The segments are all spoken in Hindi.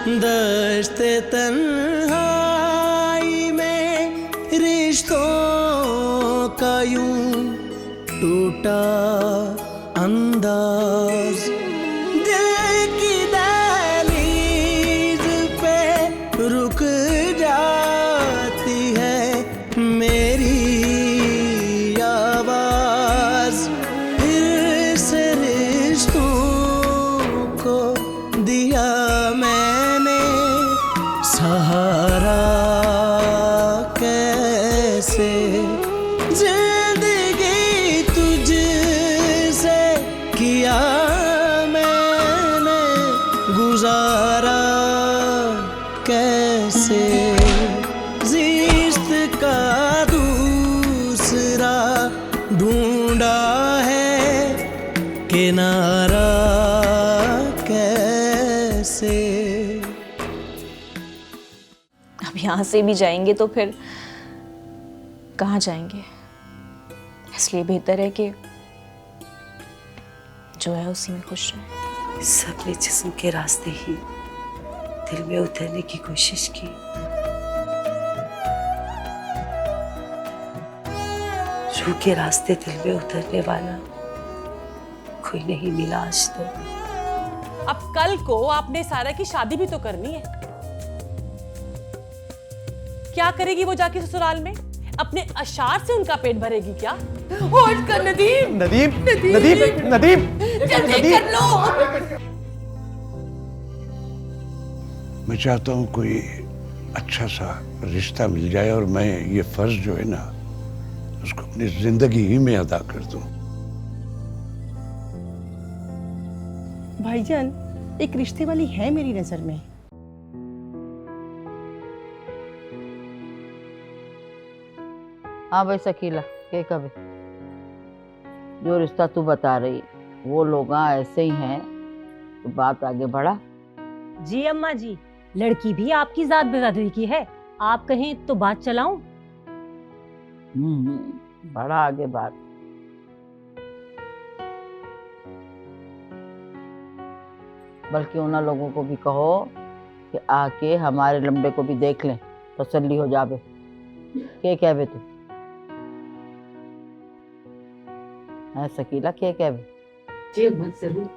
दश्ते तन्हाई में रिश्तों का यूं टूटा अंदाज, दिल की दहलीज पे रुक जाती है मेरी आवाज। फिर से रिश्तों को दिया मैंने सहारा, कैसे जिंदगी तुझसे किया मैंने गुजारा, कैसे जिस्त का दूसरा ढूंढा है किनारा, कैसे। अब यहाँ से भी जाएंगे तो फिर कहाँ जाएंगे, इसलिए बेहतर है कि जो है उसी में खुश रहे। सबने जिस्म के रास्ते ही दिल में उतरने की कोशिश की, रूह के रास्ते दिल में उतरने वाला कोई नहीं मिला आज तक। अब कल को आपने सारा की शादी भी तो करनी है। क्या करेगी वो जाके ससुराल में? अपने अशार से उनका पेट भरेगी क्या? होश कर नदीम। नदीम, नदीम, नदीम, जल्दी कर लो। मैं चाहता हूँ कोई अच्छा सा रिश्ता मिल जाए और मैं ये फर्ज जो है ना उसको अपनी जिंदगी ही में अदा कर दूं। भाईजान, एक रिश्ते वाली है मेरी नजर में। हाँ भाई शकीला, के कभी जो रिश्ता तू बता रही वो लोग ऐसे ही हैं, तो बात आगे बढ़ा। जी अम्मा जी, लड़की भी आपकी जात बिरादरी की है, आप कहें तो बात चलाऊं? बढ़ा आगे बात। बल्कि उन लोगों को भी कहो कि आके हमारे लंबे को भी देख लें, तसल्ली हो जावे। के कहवे तू है शकीला, के कहवे? जी मत जरूर।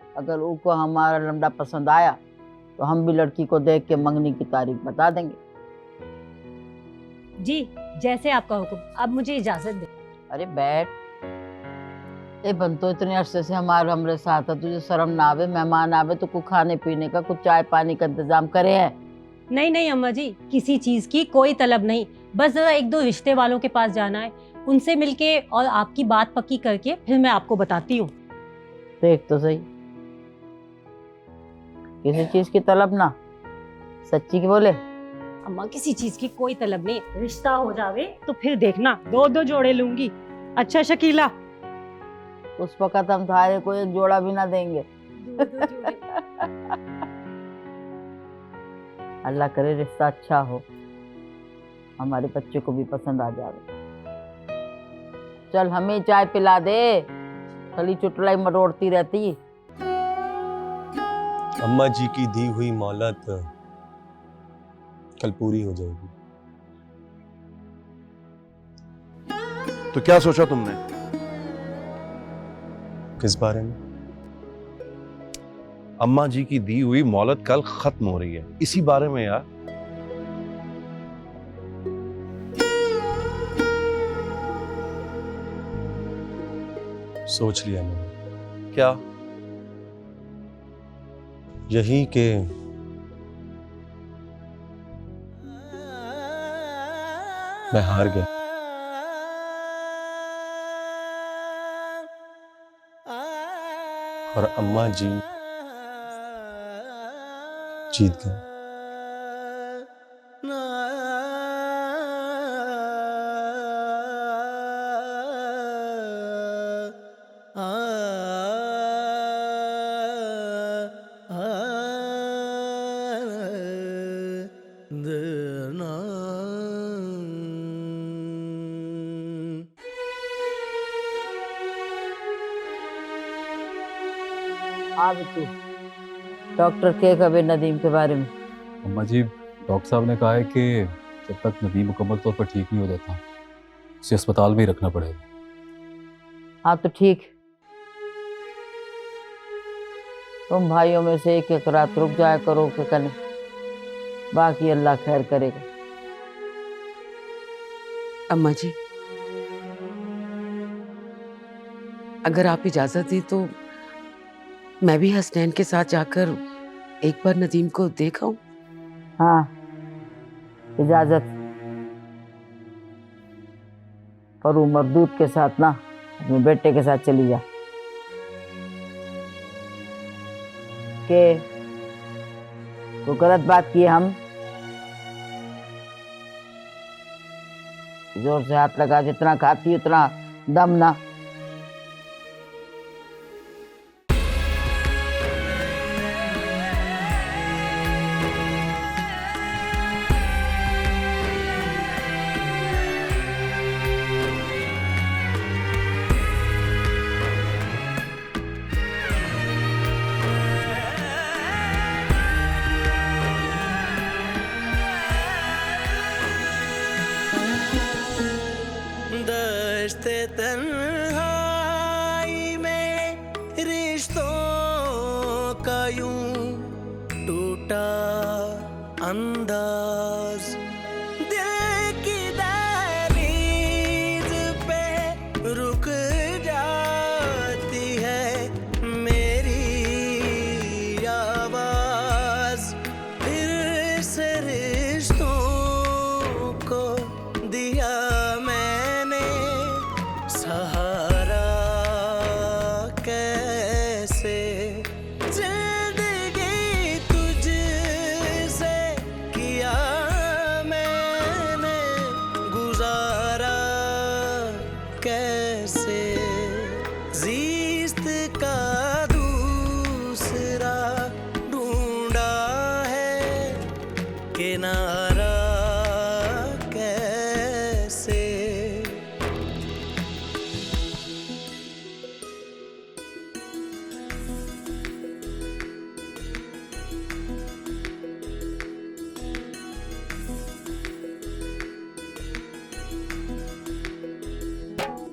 अगर उनको हमारा लमड़ा पसंद आया तो हम भी लड़की को देख के मंगनी की तारीख बता देंगे। जी जैसे आपका हुक्म, अब मुझे इजाजत दे। अरे बैठ, ए बंतो इतने अरसे से हमरे साथ है, तुझे शर्म ना आवे? मेहमान आवे तो कुछ खाने पीने का, कुछ चाय पानी का इंतजाम करे है? नहीं नहीं अम्मा जी, किसी चीज की कोई तलब नहीं, बस जरा एक दो रिश्ते वालों के पास जाना है, उनसे मिलके और आपकी बात पक्की करके फिर मैं आपको बताती हूँ। देख तो सही, किसी चीज की तलब ना, सच्ची की बोले। अम्मा किसी चीज की कोई तलब नहीं, रिश्ता हो जावे तो फिर देखना दो दो जोड़े लूंगी। अच्छा शकीला? उस वक्त हम थारे को एक जोड़ा भी ना देंगे। अल्लाह करे रिश्ता अच्छा हो, हमारे बच्चे को भी पसंद आ जावे। चल हमें चाय पिला दे, खाली चुटलाई मरोड़ती रहती। अम्मा जी की दी हुई मोहलत कल पूरी हो जाएगी। तो क्या सोचा तुमने? किस बारे में? अम्मा जी की दी हुई मोहलत कल खत्म हो रही है, इसी बारे में यार। सोच लिया मैंने। क्या? यही कि मैं हार गया और अम्मा जी जीत गए। अब तू डॉक्टर के कबे नदीम के बारे में? अम्मा जी, डॉक्टर साहब ने कहा है कि जब तक नदीम मुकम्मल तौर पर ठीक नहीं हो जाता उसे अस्पताल में ही रखना पड़ेगा। हाँ तो ठीक, तुम भाइयों में से एक रात रुक जाया करो के कने, बाकी अल्लाह खैर करेगा। अम्मा जी, अगर आप इजाजत दी तो मैं भी हसनैन के साथ जाकर एक बार नदीम को देख आऊं। हाँ इजाजत, पर वो मरदूत के साथ ना, अपने बेटे के साथ चली जा। के कोई गलत बात की हम? जोर से हाथ लगा, जितना खाती उतना दम ना। दश्ते तन्हाई में रिश्तों का यूं टूटा अंदाज, दिल की दहलीज पे रुक जाती है मेरी आवाज। फिर से रिश्तों को दिया मैंने सहारा, कैसे जिंदगी तुझसे किया मैंने गुजारा, कैसे ज़िस्त का दूसरा ढूंढा है किनारा, कैसे।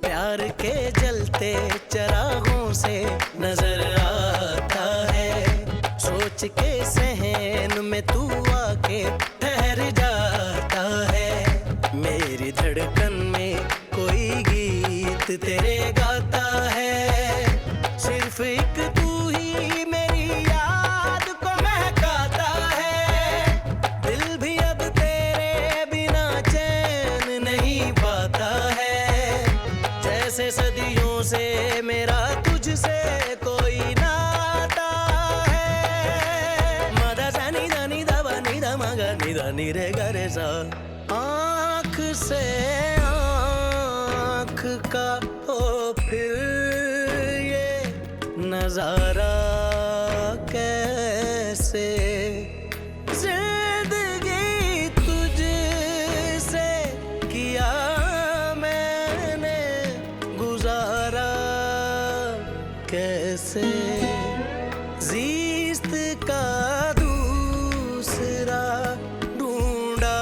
प्यार के जलते चरागों से नजर आता है, सोच के सहन में तू आके ठहर जाता है। मेरी धड़कन में कोई गीत तेरे गाता है, सिर्फ एक तू ही मेरी याद को महकाता है। दिल भी अब तेरे बिना चैन नहीं पाता है, जैसे सदियों से मेरा तुझसे कोई नाता है। मदा सा नि दा नि दा बा नि दा मा गा नि दा नि रे गा रे सा। आँख से आँख का हो फिर ये नजारा, कैसे जिंदगी तुझसे किया मैंने गुजारा, कैसे ज़िस्त का दूसरा ढूंढा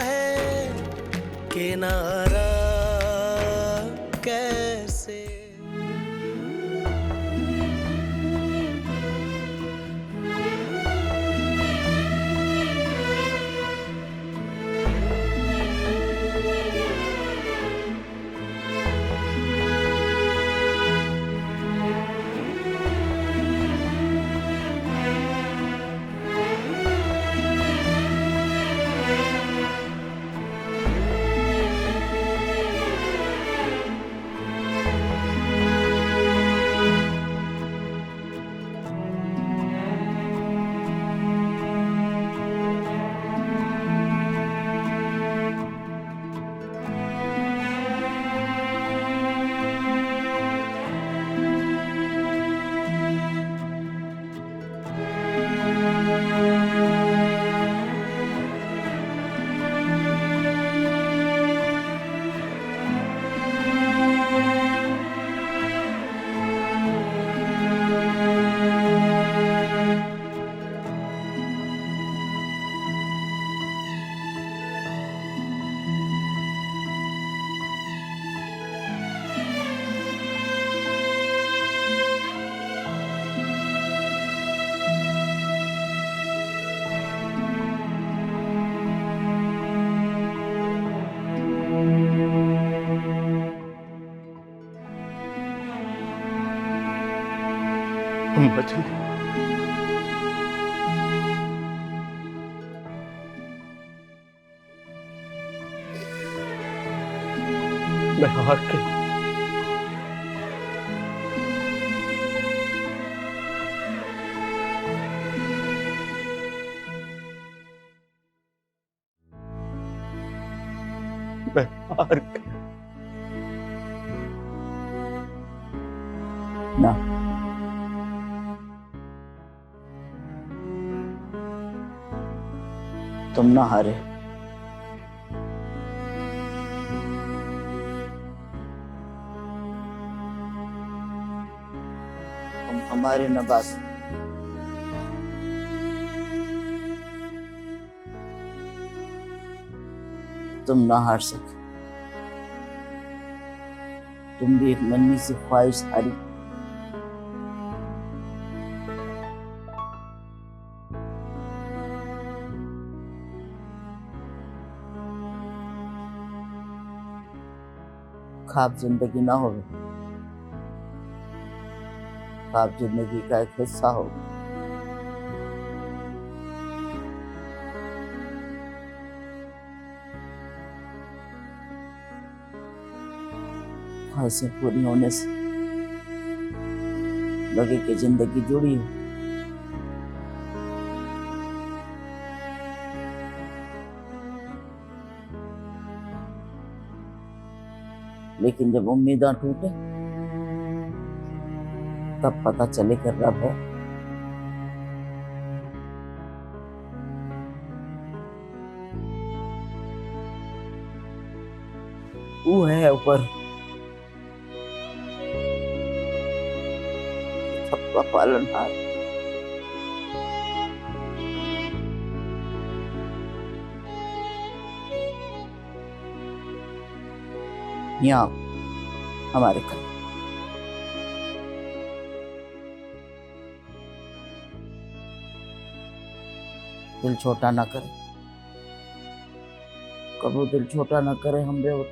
है किनारा, कैसे। अम्मा जी, मैं हार गया। मैं हार गया। ना, तुम ना हारे। तुम हमारे नवाज। तुम ना हार सके। तुम भी एक नन्ही सी ख्वाहिश हारी। ख्वाब जिंदगी ना हो, ख्वाब जिंदगी का एक हिस्सा हो। ख्वाहिशें पूरी होने से लगे कि जिंदगी जुड़ी हो। लेकिन जब उम्मीदें टूटे तब पता चले कि रब है। वो है ऊपर, सबका पालनहार। यहाँ हमारे घर दिल छोटा ना करे, कबो दिल छोटा ना करे हम बेवकूफ।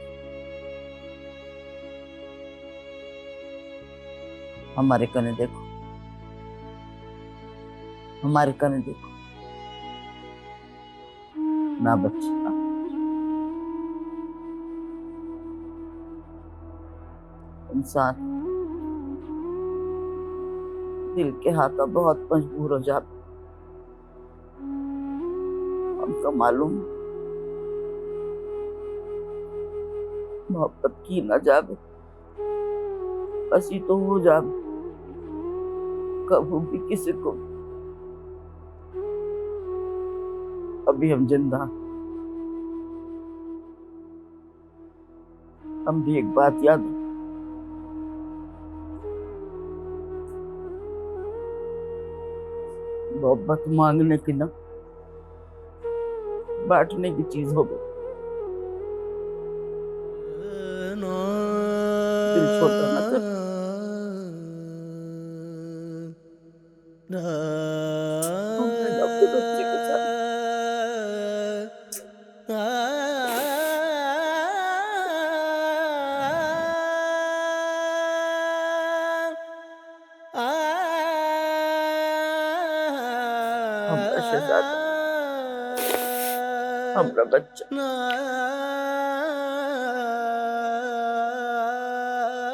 हमारे कने देखो, हमारे कने देखो। ना बच्चे ना, इंसान दिल के हाथा बहुत मजबूर हो जाता। हमको मालूम मोहब्बत की ना जावे, बस ही तो हो जावे कभी भी किसी को। अभी हम जिंदा, हम भी एक बात याद है, मोहब्बत मांगने की ना बांटने की चीज हो गई। दिल छोटा ना कर। अपने बच्चे के साथ हमारा शहजादा, हमारा बच्चा,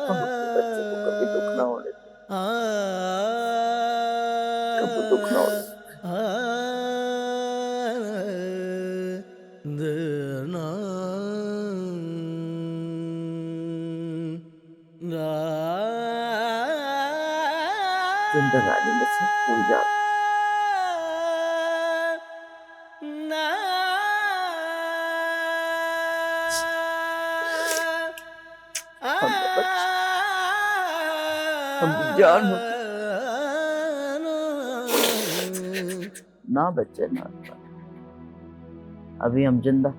हम अपने बच्चे को कभी दुख ना होने दें, कभी दुख ना होने जिंदगानी में सब भूल जाओ। हम जान हो ना बच्चे ना, अभी हम जिंदा।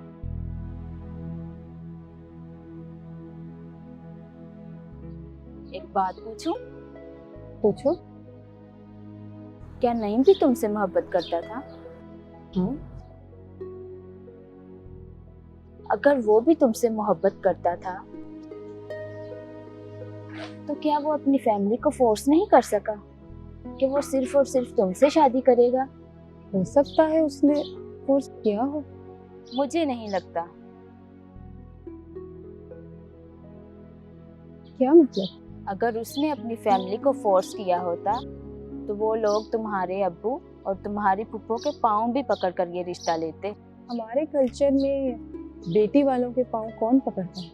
एक बात पूछूं? पूछो। क्या नईम भी तुमसे मोहब्बत करता था? अगर वो भी तुमसे मोहब्बत करता था तो क्या वो अपनी फैमिली को फोर्स नहीं कर सका? कि वो सिर्फ और सिर्फ तुमसे शादी करेगा? हो सकता है उसने फोर्स किया हो। मुझे नहीं लगता। क्या मतलब? अगर उसने अपनी फैमिली को फोर्स किया होता तो वो लोग तुम्हारे अब्बू और तुम्हारी फुप्पो के पाँव भी पकड़ कर ये रिश्ता लेते। हमारे कल्चर में बेटी वालों के पाँव कौन पकड़ता है?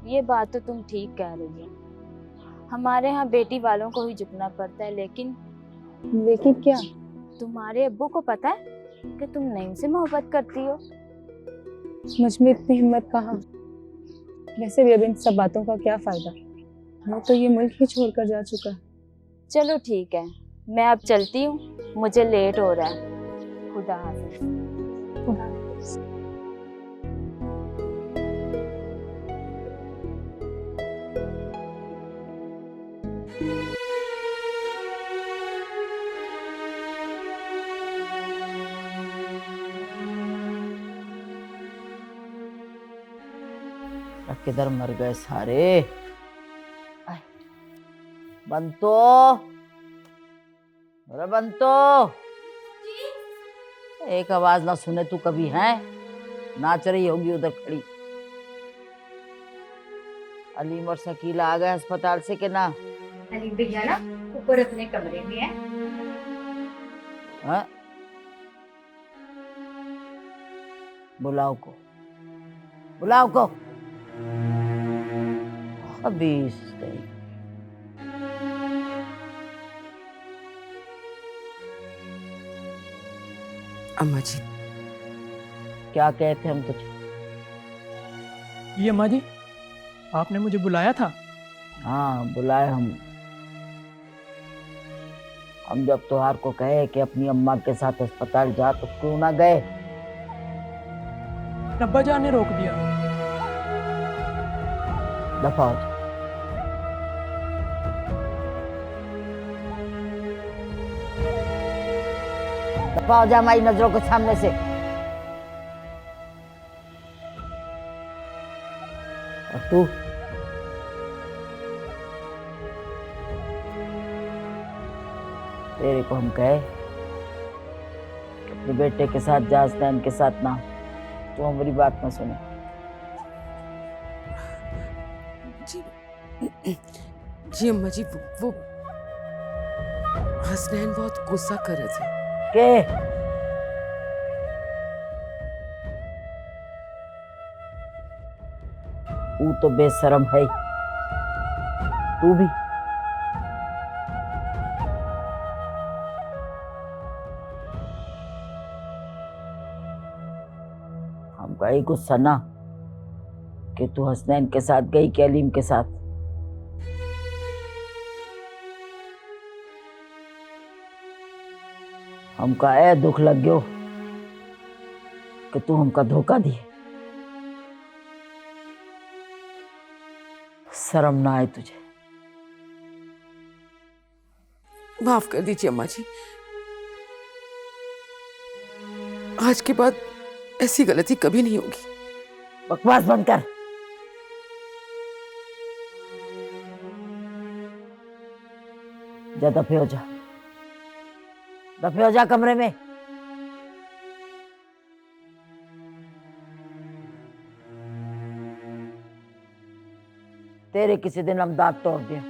ये बात तो तुम ठीक कह रही हो, हमारे यहाँ बेटी वालों को ही झुकना पड़ता है। लेकिन क्या? तुम्हारे अब्बू को पता है कि तुम नईम से मोहब्बत करती हो? मुझ में इतनी हिम्मत कहाँ। वैसे भी अब इन सब बातों का क्या फायदा, वो तो ये मुल्क ही छोड़कर जा चुका है। चलो ठीक है, मैं अब चलती हूँ, मुझे लेट हो रहा है। खुदा हाफिज। खुदा हाफिज। किधर मर गए सारे। बंतो, अरे बंतो, एक आवाज ना सुने तू कभी है? नाच रही होगी उधर खड़ी। अलीम और शकीला आ गए अस्पताल से कि ना? अलीम भैया ना ऊपर अपने कमरे में है। हाँ? बुलाओ को, बुलाओ को। खबीस नहीं। अम्मा जी, क्या कहते हम तुझे? ये अम्मा जी, आपने मुझे बुलाया था? हाँ बुलाए हम जब त्योहार को कहे कि अपनी अम्मा के साथ अस्पताल जा तो क्यों ना गए? अब्बा जान ने रोक दिया। दफा हो जा। दफा हो जा हमारी नजरों के सामने से। और तू तेरे को हम कहे अपने बेटे के साथ जा, हसनैन के साथ ना, तो हमारी बात ना सुने। जी अम्मा जी, वो हसनैन बहुत गुस्सा कर रहे थे। के तू तो बेशरम है, तू भी। हम गई गुस्सा ना कि तू हसनैन के साथ गई कि अलीम के साथ। हमका ए दुख लग गयो कि तू हमका धोखा दिए। शर्म ना आए तुझे? माफ कर दीजिए अम्मा जी, आज के बाद ऐसी गलती कभी नहीं होगी। बकवास बंद कर। जा दफे हो जा, दफे हो जा कमरे में। तेरे किसी दिन हम दांत तोड़ दिए।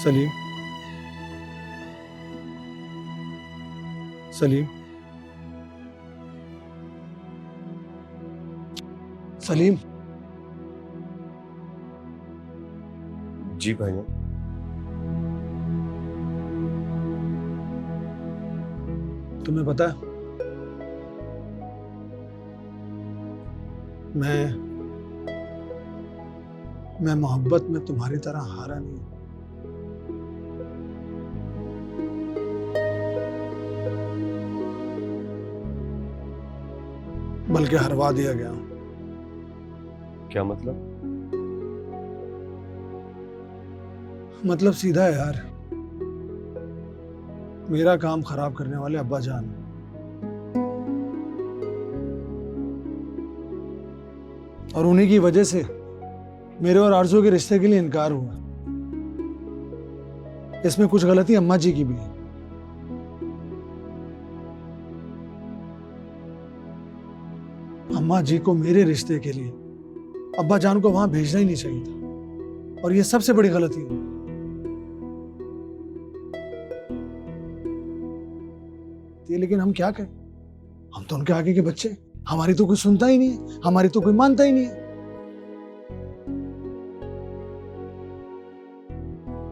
सलीम, सलीम, सलीम। जी भाई। तुम्हें पता है, मैं मोहब्बत में तुम्हारी तरह हारा नहीं हूं। बल्कि हरवा दिया गया। क्या मतलब? मतलब सीधा है यार, मेरा काम खराब करने वाले अब्बा जान और उन्हीं की वजह से मेरे और आरज़ू के रिश्ते के लिए इनकार हुआ। इसमें कुछ गलती अम्मा जी की भी है। अम्मा जी को मेरे रिश्ते के लिए अब्बा जान को वहां भेजना ही नहीं चाहिए था, और ये सबसे बड़ी गलती है। लेकिन हम क्या करें, हम तो उनके आगे के बच्चे, हमारी तो कोई सुनता ही नहीं है, हमारी तो कोई मानता ही नहीं है।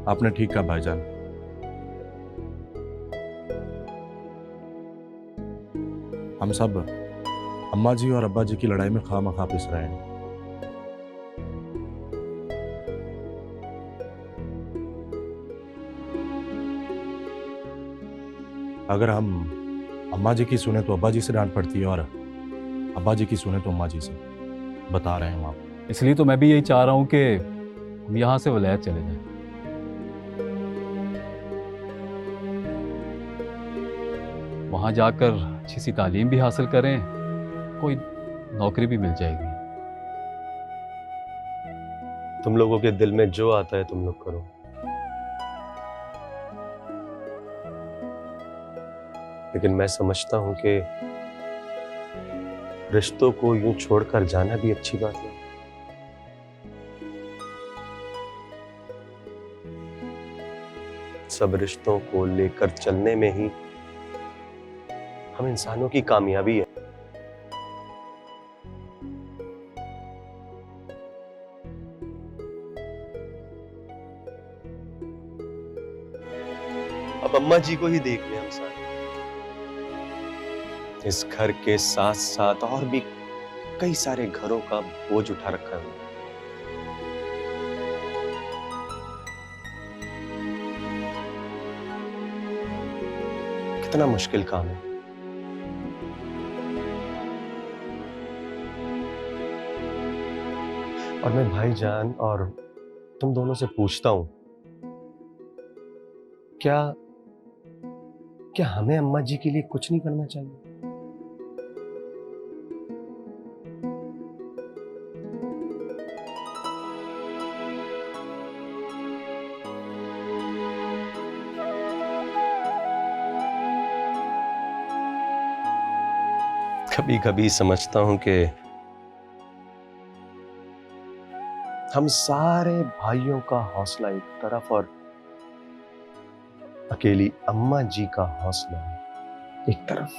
आपने ठीक कहा भाईजान। हम सब अम्मा जी और अब्बा जी की लड़ाई में खामखा पिस रहे हैं। अगर हम अम्मा जी की सुने तो अब्बा जी से डांट पड़ती है, और अब्बा जी की सुने तो अम्मा जी से। बता रहे हैं आप। इसलिए तो मैं भी यही चाह रहा हूँ कि हम यहाँ से वलायत चले जाएं। वहाँ जाकर अच्छी सी तालीम भी हासिल करें, कोई नौकरी भी मिल जाएगी। तुम लोगों के दिल में जो आता है तुम लोग करो, लेकिन मैं समझता हूं कि रिश्तों को यूं छोड़कर जाना भी अच्छी बात है। सब रिश्तों को लेकर चलने में ही हम इंसानों की कामयाबी है। अब अम्मा जी को ही देख ले हम सारे। इस घर के साथ साथ और भी कई सारे घरों का बोझ उठा रखा है। कितना मुश्किल काम है। और मैं भाईजान और तुम दोनों से पूछता हूं, क्या हमें अम्मा जी के लिए कुछ नहीं करना चाहिए? कभी कभी समझता हूं कि हम सारे भाइयों का हौसला एक तरफ और अकेली अम्मा जी का हौसला एक तरफ।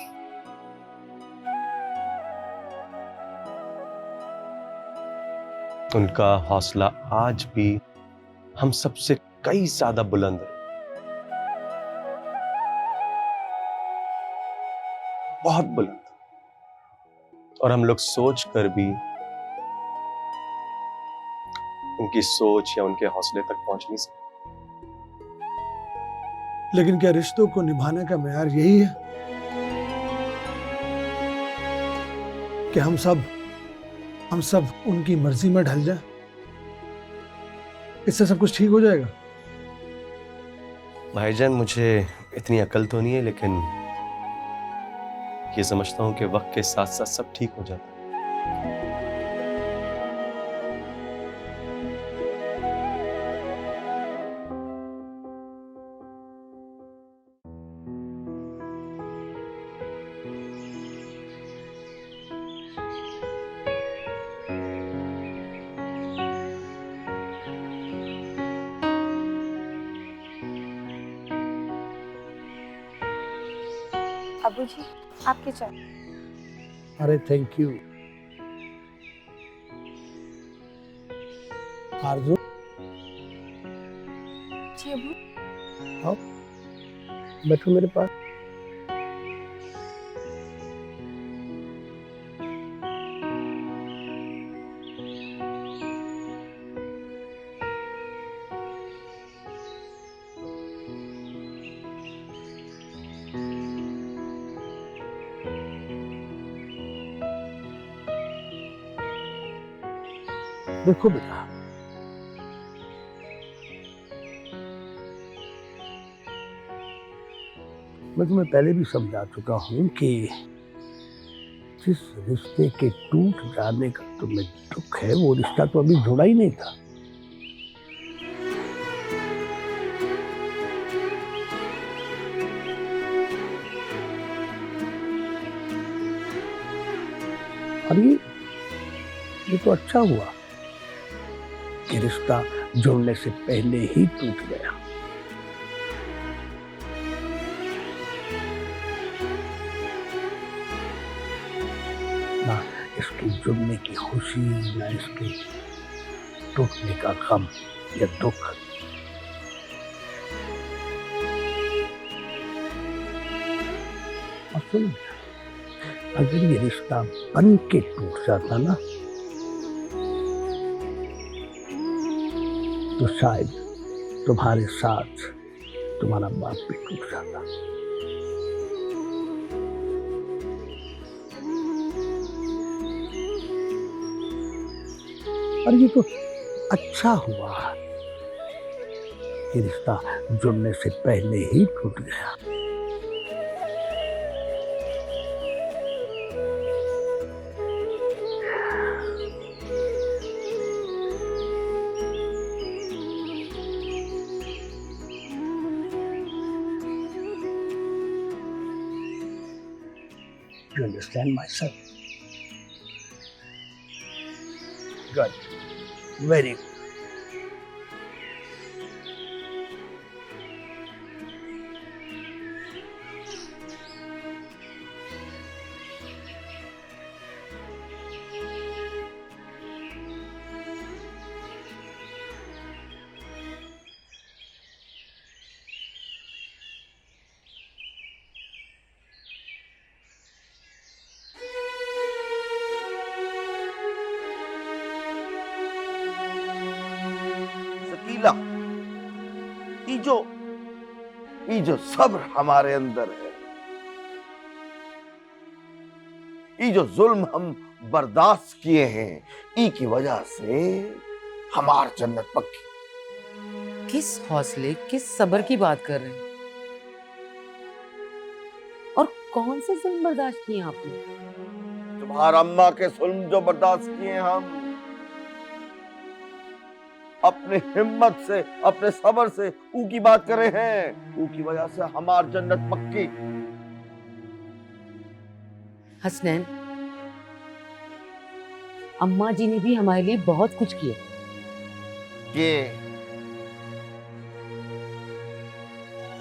उनका हौसला आज भी हम सबसे कई ज्यादा बुलंद है, बहुत बुलंद। और हम लोग सोच कर भी उनकी सोच या उनके हौसले तक पहुंच नहीं सकते। लेकिन क्या रिश्तों को निभाने का मेयार यही है कि हम सब उनकी मर्जी में ढल जाए? इससे सब कुछ ठीक हो जाएगा? भाईजान, मुझे इतनी अकल तो नहीं है, लेकिन ये समझता हूं कि वक्त के साथ साथ सब ठीक हो जाता है। अबू जी, आपकी चाय। अरे थैंक यू। आरजू, जी अबू। आओ बैठो मेरे पास। देखो बेटा, मैं तुम्हें पहले भी समझा चुका हूं कि जिस रिश्ते के टूट जाने का तुम्हें दुख है, वो रिश्ता तो अभी जुड़ा ही नहीं था। और ये तो अच्छा हुआ कि रिश्ता जुड़ने से पहले ही टूट गया। ना इसके जुड़ने की खुशी, ना इसके टूटने का गम या दुख। और सुन, अगर ये रिश्ता बन के टूट जाता ना, तो शायद तुम्हारे साथ तुम्हारा बाप भी टूट जाता। और ये तो अच्छा हुआ ये रिश्ता जुड़ने से पहले ही टूट गया। You understand my son? Good. Very good. ये जो सब्र हमारे अंदर है, ये जो जुल्म हम बर्दाश्त किए हैं, ई की वजह से हमार जन्नत पक्की। किस हौसले, किस सब्र की बात कर रहे हैं? और कौन से जुल्म बर्दाश्त किए आपने? तुम्हारा अम्मा के जुल्म जो बर्दाश्त किए हम, अपने हिम्मत से, अपने सब्र से ऊ की बात कर रहे हैं। ऊ की वजह से हमार जन्नत पक्की। हसनैन, अम्मा जी ने भी हमारे लिए बहुत कुछ किया।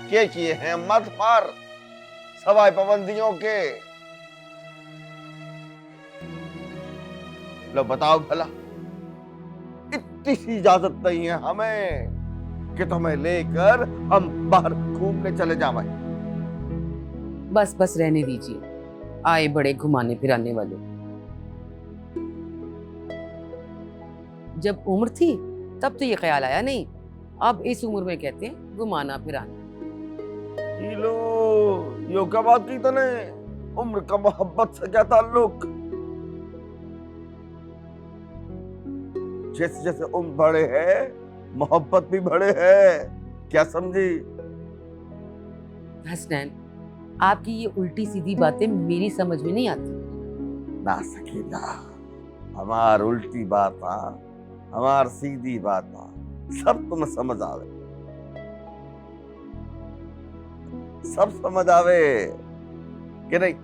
क्या किए हैं अम्मा तुम्हार, सवाए पाबंदियों के? लो बताओ भला, इतनी सी इजाजत नहीं है हमें कि तुम्हें लेकर हम बाहर घूमने चले जाएं। बस बस रहने दीजिए, आए बड़े घुमाने फिराने वाले। जब उम्र थी तब तो ये ख्याल आया नहीं, अब इस उम्र में कहते हैं घुमाना फिराना। लो यो क्या बात की तने, उम्र का मोहब्बत से क्या ताल्लुक? जैसे जैसे उम्र बढ़े है, मोहब्बत भी बढ़े है, क्या समझी? हसनैन, आपकी ये उल्टी सीधी बातें मेरी समझ में नहीं आती। ना सकीना, हमार उल्टी बात, हमार सीधी बात सब तुम्हें समझ आवे, सब समझ आवे कि नहीं?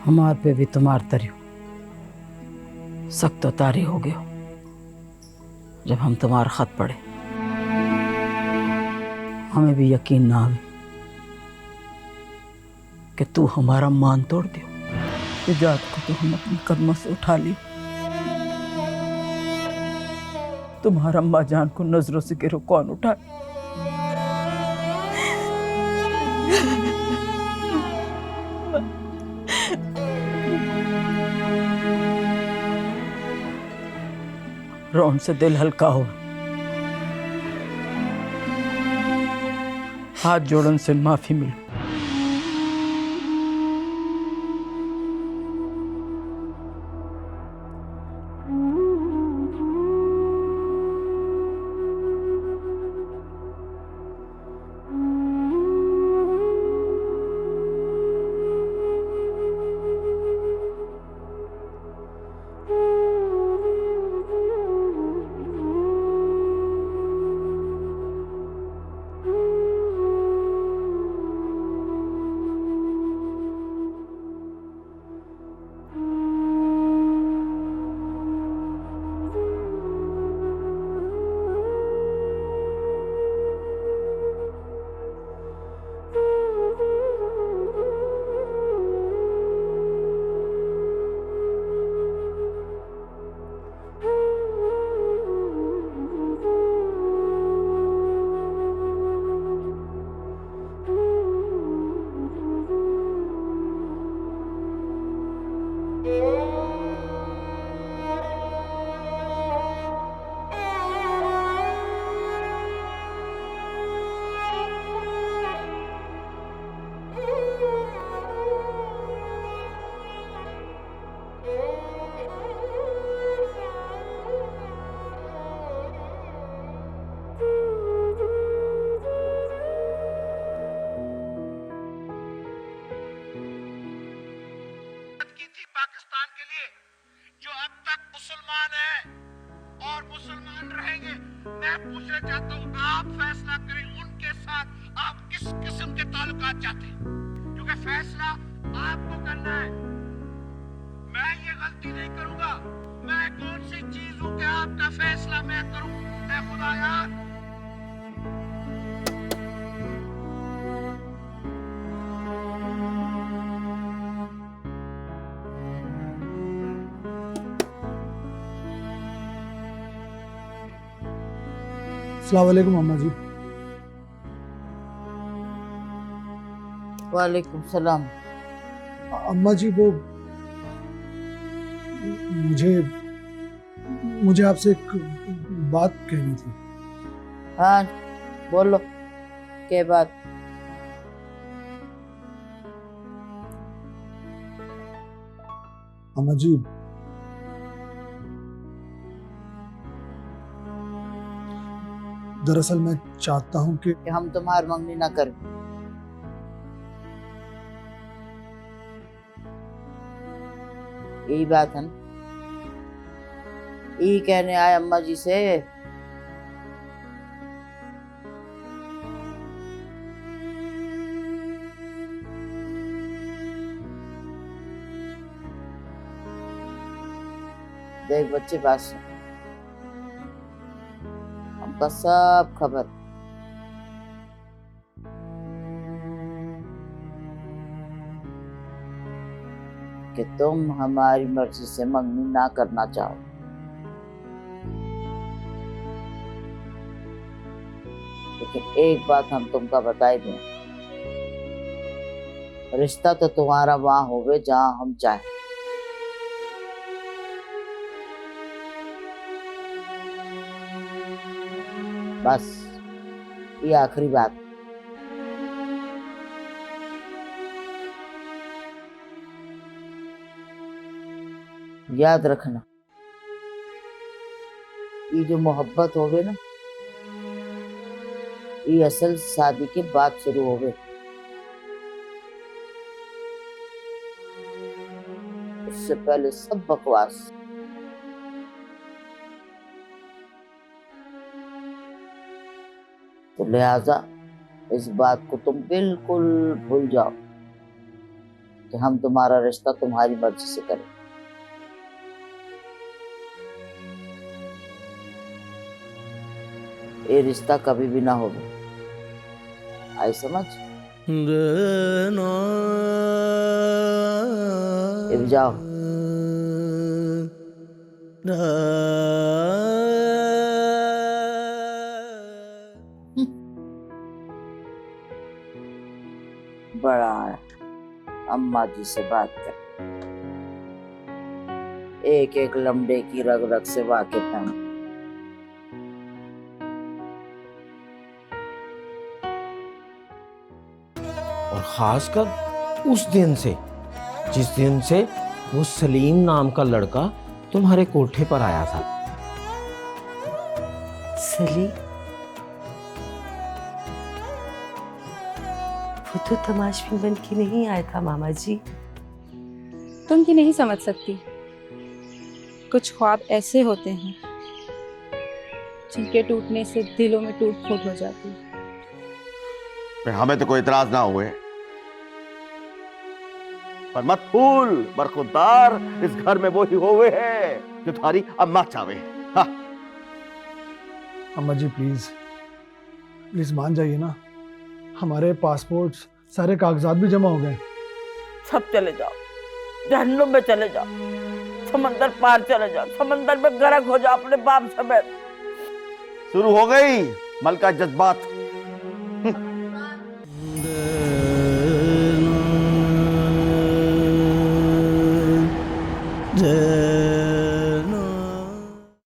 हमार पे भी तुम्हार तरियो सख्त तारी हो गयो जब हम तुम्हार खत पढ़े। हमें भी यकीन ना आवे कि तू हमारा मान तोड़ दियो। इजाद को तो हम अपने कदमों से उठा लियो। तुम्हारा अम्मा जान को नजरों से गिरो कौन उठाए? रोन से दिल हल्का हो, हाथ जोड़न से माफी मिले। पाकिस्तान के लिए जो अब तक मुसलमान है और मुसलमान रहेंगे। मैं पूछना चाहता हूँ, आप फैसला करें उनके साथ आप किस किस्म के ताल्लुकात चाहते हैं, क्योंकि फैसला आपको करना है। मैं ये गलती नहीं करूंगा। मैं कौन सी चीज हूँ कि आपका फैसला मैं करूँ? मैं खुदाया अस्सलाम वालेकुम अम्मा जी। वालेकुम सलाम। अम्मा जी वो मुझे आपसे एक बात कहनी थी। हाँ बोलो, क्या बात? अम्मा जी दरअसल मैं चाहता हूँ कि हम तुम्हार मंगनी ना करें। यही बात है ना, यही कहने आए अम्मा जी से। देख बच्चे, बात सुन, हमका सब खबर। कि तुम हमारी मर्जी से मंगनी ना करना चाहो, लेकिन एक बात हम तुमका बताए दें, रिश्ता तो तुम्हारा वहां होवे जहां हम चाहे। बस ये आखिरी बात। याद रखना, ये जो मोहब्बत होवे ना, ये असल शादी के बाद शुरू होवे। उससे पहले सब बकवास। तो लिहाजा इस बात को तुम बिल्कुल भूल जाओ। कि हम तुम्हारा रिश्ता तुम्हारी मर्जी से करें। ये रिश्ता कभी भी ना होगा, आई समझ? अब जाओ। बड़ा है, अम्मा जी से बात कर, एक एक लम्बे की रग रग से वाकिफ है। और खासकर उस दिन से, जिस दिन से वो सलीम नाम का लड़का तुम्हारे कोठे पर आया था। सलीम? वो तो तमाशबीन बन के नहीं आया था मामा जी। तुम की नहीं समझ सकती, कुछ ख्वाब ऐसे होते हैं जिनके टूटने से दिलों में टूट फूट हो जाती है। हमें तो कोई इतराज ना हुए, पर मत भूल बरखुरदार, इस घर में वो ही होवे है जो थारी अम्मा चावे। हाँ। अम्मा जी प्लीज प्लीज मान जाइए ना, हमारे पासपोर्ट सारे कागजात भी जमा हो गए। सब चले जाओ, जहन्नुम में चले जाओ, समंदर पार चले जाओ, समंदर में गर्क हो जाओ अपने बाप समेत। शुरू हो गई मलका जज्बात। जय